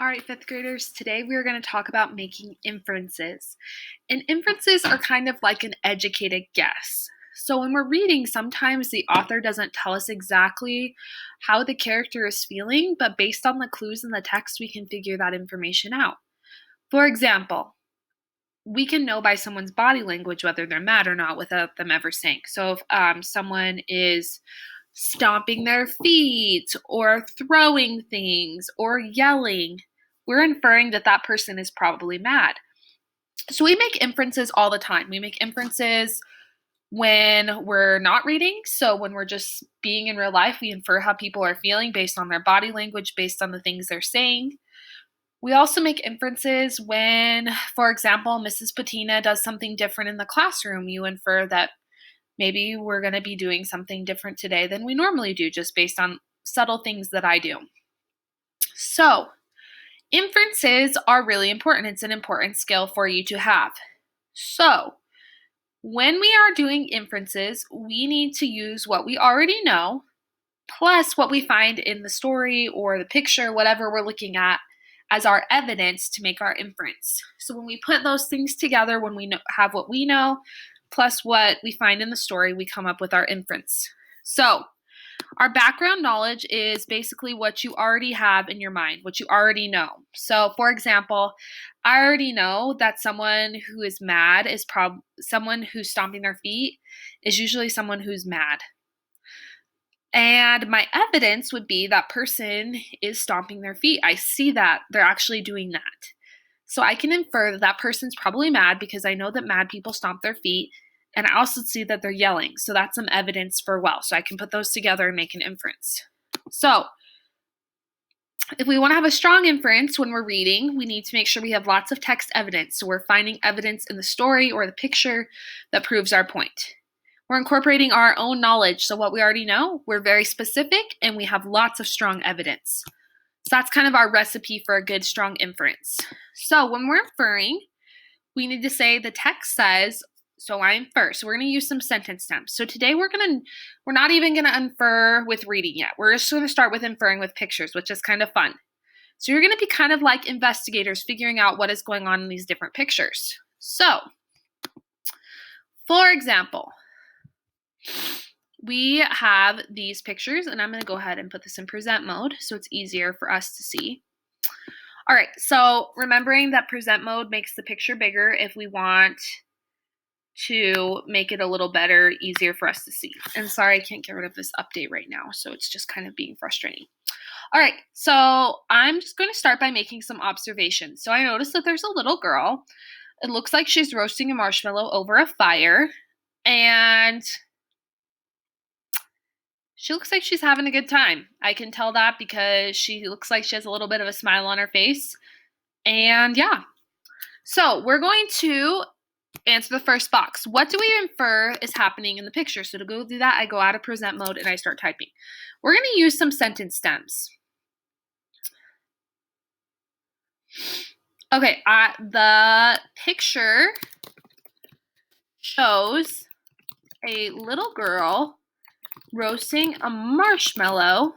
All right, fifth graders, today we are going to talk about making inferences. And inferences are kind of like an educated guess. So when we're reading, sometimes the author doesn't tell us exactly how the character is feeling, but based on the clues in the text, we can figure that information out. For example, we can know by someone's body language whether they're mad or not without them ever saying. So if someone is stomping their feet or throwing things or yelling, we're inferring that that person is probably mad. So we make inferences all the time. We make inferences when we're not reading. So when we're just being in real life, we infer how people are feeling based on their body language, based on the things they're saying. We also make inferences when, for example, Mrs. Patina does something different in the classroom. You infer that maybe we're going to be doing something different today than we normally do, just based on subtle things that I do. So, inferences are really important. It's an important skill for you to have. So, when we are doing inferences, we need to use what we already know, plus what we find in the story or the picture, whatever we're looking at, as our evidence to make our inference. So when we put those things together, when we have what we know, plus what we find in the story, we come up with our inference. So our background knowledge is basically what you already have in your mind, what you already know. So for example, I already know that someone who is mad is someone who's stomping their feet is usually someone who's mad. And my evidence would be that person is stomping their feet. I see that they're actually doing that. So I can infer that that person's probably mad because I know that mad people stomp their feet. And I also see that they're yelling. So that's some evidence for well. So I can put those together and make an inference. So if we want to have a strong inference when we're reading, we need to make sure we have lots of text evidence. So we're finding evidence in the story or the picture that proves our point. We're incorporating our own knowledge. So what we already know, we're very specific and we have lots of strong evidence. So that's kind of our recipe for a good, strong inference. So when we're inferring, we need to say the text says, so I infer. So we're going to use some sentence stems. So today we're not even going to infer with reading yet. We're just going to start with inferring with pictures, which is kind of fun. So you're going to be kind of like investigators figuring out what is going on in these different pictures. So, for example, we have these pictures, and I'm going to go ahead and put this in present mode so it's easier for us to see. All right, so remembering that present mode makes the picture bigger if we want to make it a little better, easier for us to see. And sorry, I can't get rid of this update right now, so it's just kind of being frustrating. All right, so I'm just going to start by making some observations. So I noticed that there's a little girl. It looks like she's roasting a marshmallow over a fire, and she looks like she's having a good time. I can tell that because she looks like she has a little bit of a smile on her face. And yeah. So we're going to answer the first box. What do we infer is happening in the picture? So to go do that, I go out of present mode and I start typing. We're going to use some sentence stems. Okay, the picture shows a little girl roasting a marshmallow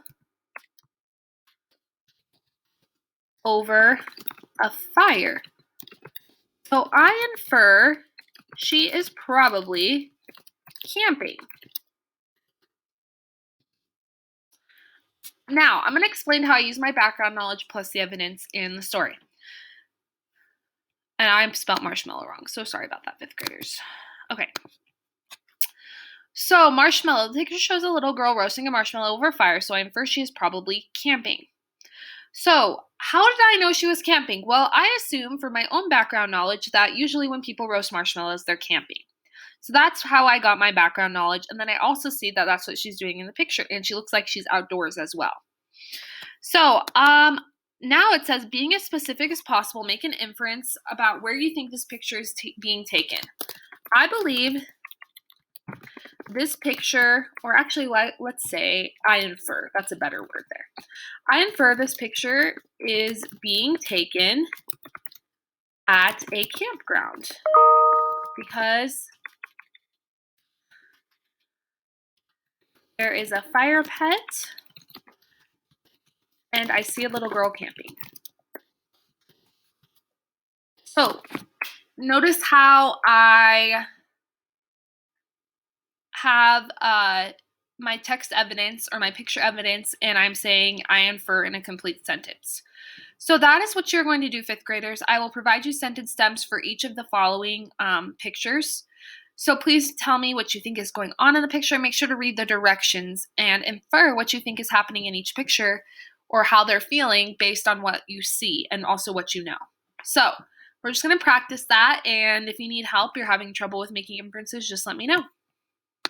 over a fire. So I infer she is probably camping. Now, I'm going to explain how I use my background knowledge plus the evidence in the story. And I spelled marshmallow wrong, so sorry about that, fifth graders. Okay. So marshmallow, the picture shows a little girl roasting a marshmallow over a fire, so I infer she is probably camping. So how did I know she was camping? Well, I assume from my own background knowledge that usually when people roast marshmallows, they're camping. So that's how I got my background knowledge. And then I also see that that's what she's doing in the picture. And she looks like she's outdoors as well. So now it says, being as specific as possible, make an inference about where you think this picture is being taken. I believe this picture, or actually let's say I infer, that's a better word there. I infer this picture is being taken at a campground because there is a fire pit and I see a little girl camping. So notice how I have my text evidence or my picture evidence, and I'm saying I infer in a complete sentence. So that is what you're going to do, fifth graders. I will provide you sentence stems for each of the following pictures. So please tell me what you think is going on in the picture. Make sure to read the directions and infer what you think is happening in each picture or how they're feeling based on what you see and also what you know. So we're just going to practice that, and if you need help, you're having trouble with making inferences, just let me know.